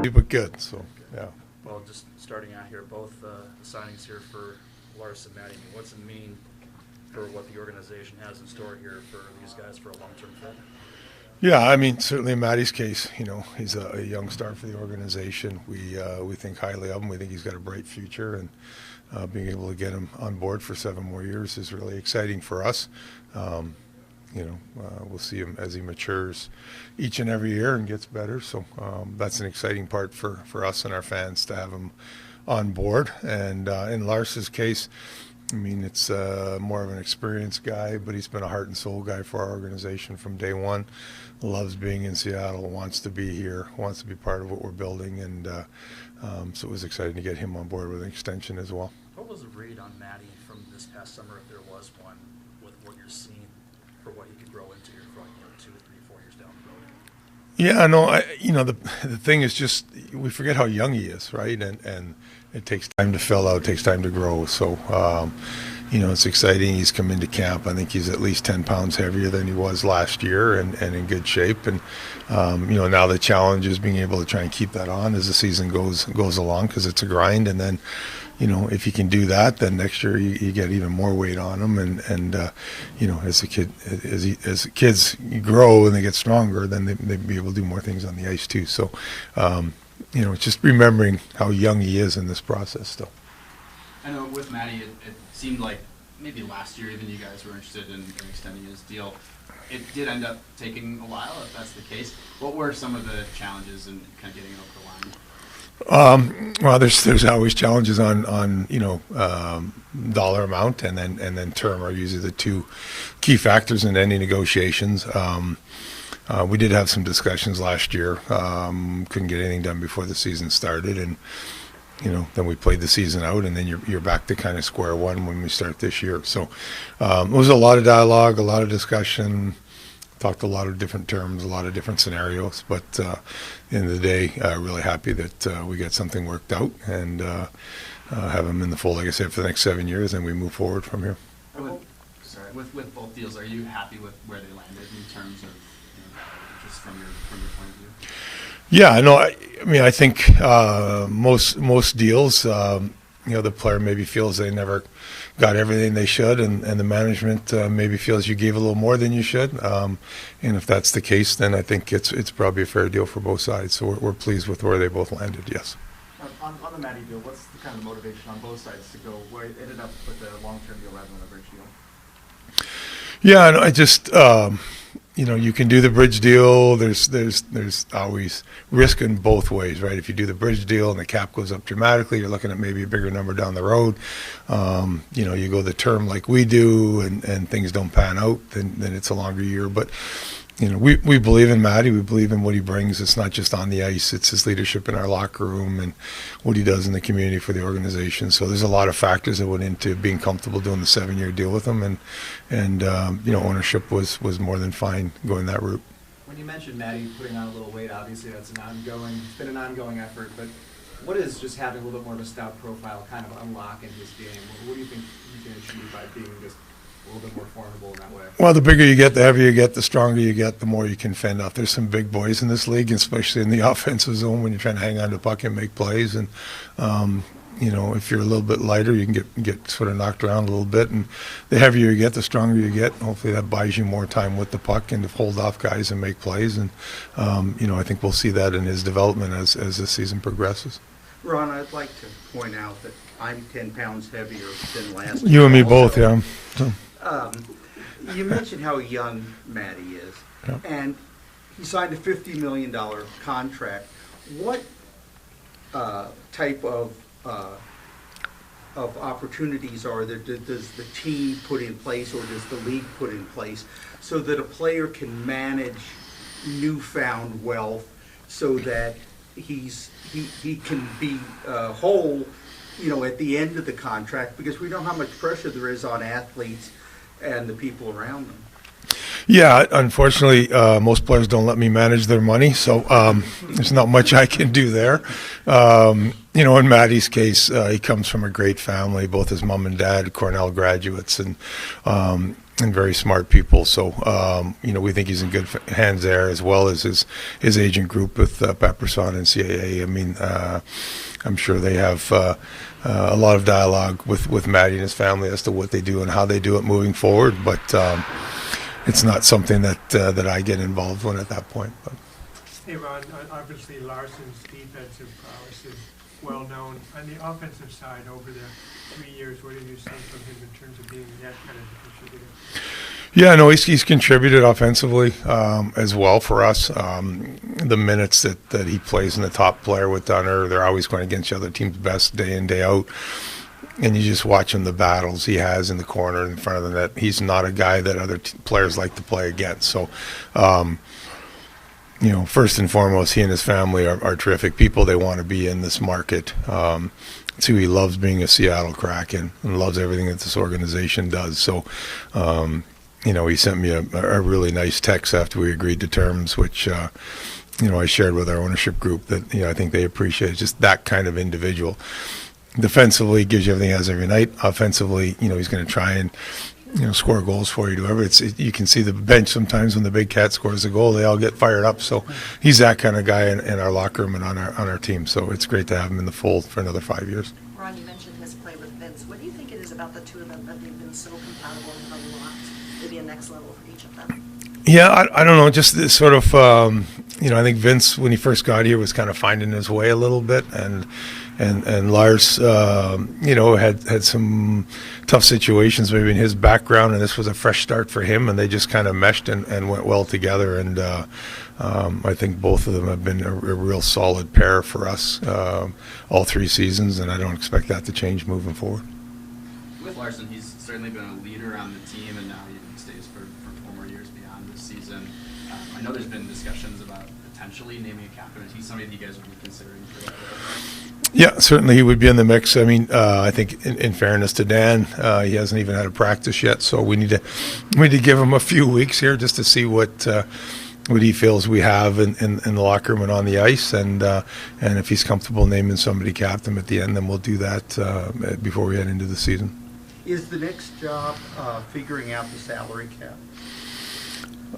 but good. So yeah. Well, just starting out here, both the signings here for Lars and Matty, what's it mean for what the organization has in store here for these guys for a long-term fit? Yeah, I mean, certainly in Matty's case, he's a young star for the organization. We think highly of him. We think he's got a bright future, and being able to get him on board for 7 more years is really exciting for us. We'll see him as he matures each and every year and gets better. So that's an exciting part for us and our fans to have him on board. And in Lars's case, I mean, it's more of an experienced guy, but he's been a heart and soul guy for our organization from day one. Loves being in Seattle, wants to be here, wants to be part of what we're building, and so it was exciting to get him on board with an extension as well. What was the read on Matty from this past summer, if there was one, with what you're seeing for what he could grow into here from 2, 3, 4 years down the road? Yeah, no, the thing is just we forget how young he is, right? And it takes time to fill out, takes time to grow. So, it's exciting. He's come into camp. I think he's at least 10 pounds heavier than he was last year and in good shape. And, now the challenge is being able to try and keep that on as the season goes along, because it's a grind. And then, if you can do that, then next year you get even more weight on them. And as kids grow and they get stronger, then they be able to do more things on the ice too. So, it's just remembering how young he is in this process still. I know with Matty, it seemed like maybe last year even you guys were interested in extending his deal. It did end up taking a while, if that's the case. What were some of the challenges in kind of getting it over the line? Well, there's always challenges on dollar amount and then term are usually the two key factors in any negotiations. We did have some discussions last year. Couldn't get anything done before the season started, and then we played the season out, and then you're back to kind of square one when we start this year. So it was a lot of dialogue, a lot of discussion. Talked a lot of different terms, a lot of different scenarios, but at the end of the day, really happy that we got something worked out and have him in the fold, like I said, for the next 7 years, and we move forward from here. With both deals, are you happy with where they landed in terms of just from your point of view? Yeah, no, I think most deals, the player maybe feels they never got everything they should, and the management maybe feels you gave a little more than you should. And if that's the case, then I think it's probably a fair deal for both sides. So we're pleased with where they both landed, yes. On the Matty deal, what's the kind of motivation on both sides to go where it ended up with a long-term deal rather than a bridge deal? Yeah, and I just, you can do the bridge deal. There's always risk in both ways, right? If you do the bridge deal and the cap goes up dramatically, you're looking at maybe a bigger number down the road. You go the term like we do and things don't pan out, then it's a longer year. But, we believe in Matty. We believe in what he brings. It's not just on the ice. It's his leadership in our locker room and what he does in the community for the organization. So there's a lot of factors that went into being comfortable doing the 7-year deal with him. And ownership was more than fine going that route. When you mentioned Matty putting on a little weight, obviously it's been an ongoing effort, but what is just having a little bit more of a stout profile kind of unlock in his game? What do you think he can achieve by being just a little bit more formidable in that way? Well, the bigger you get, the heavier you get, the stronger you get, the more you can fend off. There's some big boys in this league, especially in the offensive zone when you're trying to hang on to the puck and make plays. And, if you're a little bit lighter, you can get sort of knocked around a little bit. And the heavier you get, the stronger you get. Hopefully that buys you more time with the puck and to hold off guys and make plays. And, I think we'll see that in his development as the season progresses. Ron, I'd like to point out that I'm 10 pounds heavier than last year. You and me both, yeah. You mentioned how young Matty is, yeah. And he signed a $50 million contract. What type of opportunities are there? Does the team put in place, or does the league put in place, so that a player can manage newfound wealth, so that he can be whole, at the end of the contract? Because we know how much pressure there is on athletes and the people around them. Yeah, unfortunately, most players don't let me manage their money, so there's not much I can do there. In Matty's case, he comes from a great family. Both his mom and dad, Cornell graduates, and and very smart people. So, we think he's in good hands there, as well as his agent group with Pepperson and CAA. I mean, I'm sure they have a lot of dialogue with Matty and his family as to what they do and how they do it moving forward. But it's not something that I get involved in at that point. But. Hey, Ron, obviously Larson's defensive prowess is well known. On the offensive side, over the 3 years, what have you seen from him in terms of being that kind of contributor? Yeah, no, he's contributed offensively as well for us. The minutes that he plays in the top player with Dunner, they're always going against the other team's best day in, day out. And you just watch him, the battles he has in the corner in front of the net. He's not a guy that other players like to play against. So, first and foremost, he and his family are terrific people. They want to be in this market. Too, he loves being a Seattle Kraken and loves everything that this organization does. So, he sent me a really nice text after we agreed to terms, which, I shared with our ownership group that, I think they appreciate just that kind of individual. Defensively, gives you everything he has every night. Offensively, he's going to try and, score goals for you, do whatever. You can see the bench sometimes when the big cat scores a goal, they all get fired up. So he's that kind of guy in our locker room and on our team. So it's great to have him in the fold for another 5 years. Ron, you mentioned his play with Vince. What do you think it is about the two of them that they've been so compatible and have unlocked maybe a next level for each of them? Yeah, I don't know. Just this sort of, I think Vince, when he first got here, was kind of finding his way a little bit, and Lars, had some tough situations maybe in his background, and this was a fresh start for him, and they just kind of meshed and went well together. And I think both of them have been a real solid pair for us all 3 seasons, and I don't expect that to change moving forward. With Larson, he's certainly been a leader on the team, and now he stays for 4 more years beyond this season. I know there's been discussions about potentially naming a captain. Is he somebody that you guys would be considering for that role? Yeah, certainly he would be in the mix. I mean, I think in fairness to Dan, he hasn't even had a practice yet, so we need to give him a few weeks here just to see what he feels we have in the locker room and on the ice, and if he's comfortable naming somebody captain at the end, then we'll do that before we head into the season. Is the next job figuring out the salary cap?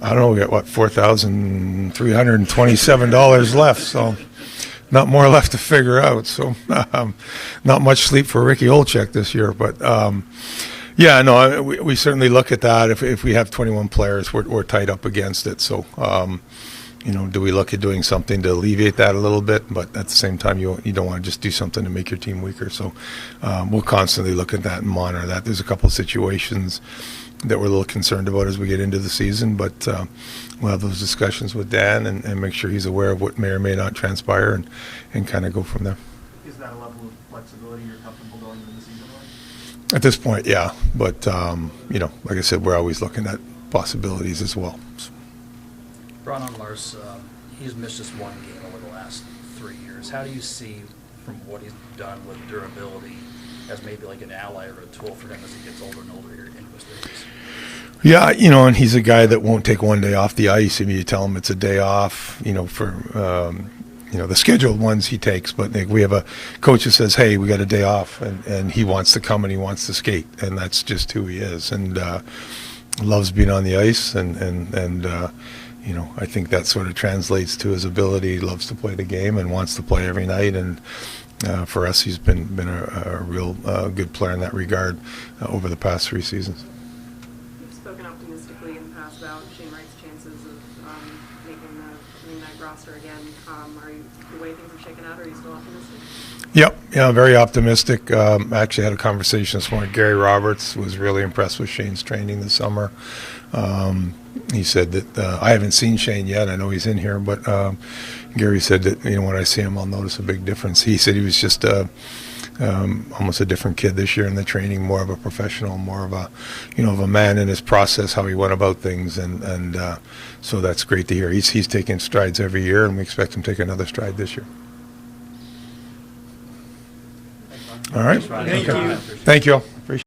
I don't know, we got $4,327 left, so not more left to figure out. So not much sleep for Ricky Olczyk this year, but we certainly look at that. If we have 21 players, we're tight up against it. So do we look at doing something to alleviate that a little bit? But at the same time, you don't want to just do something to make your team weaker. So we'll constantly look at that and monitor that. There's a couple of situations that we're a little concerned about as we get into the season, but we'll have those discussions with Dan and make sure he's aware of what may or may not transpire and kind of go from there. Is that a level of flexibility you're comfortable going into the season with? At this point, yeah. But, like I said, we're always looking at possibilities as well. So. Ron, on Lars, he's missed just 1 game over the last 3 years. How do you see, from what he's done with durability, as maybe like an ally or a tool for him as he gets older and older here into his 30s? Yeah, and he's a guy that won't take 1 day off the ice. I mean, you tell him it's a day off, for, the scheduled ones he takes. But we have a coach that says, hey, we got a day off, and he wants to come and he wants to skate. And that's just who he is. And loves being on the ice. And I think that sort of translates to his ability. He loves to play the game and wants to play every night. And for us, he's been a real good player in that regard over the past 3 seasons. You've spoken optimistically in the past about Shane Wright's chances of making the night roster again. Are you, the way things have shaken out, are you still optimistic? Yep, yeah, very optimistic. I actually had a conversation this morning. Gary Roberts was really impressed with Shane's training this summer. He said that I haven't seen Shane yet. I know he's in here, but Gary said that when I see him, I'll notice a big difference. He said he was just almost a different kid this year in the training, more of a professional, more of a of a man in his process, how he went about things, and so that's great to hear. He's taking strides every year, and we expect him to take another stride this year. All right. Thank you. Thank you all. Appreciate it.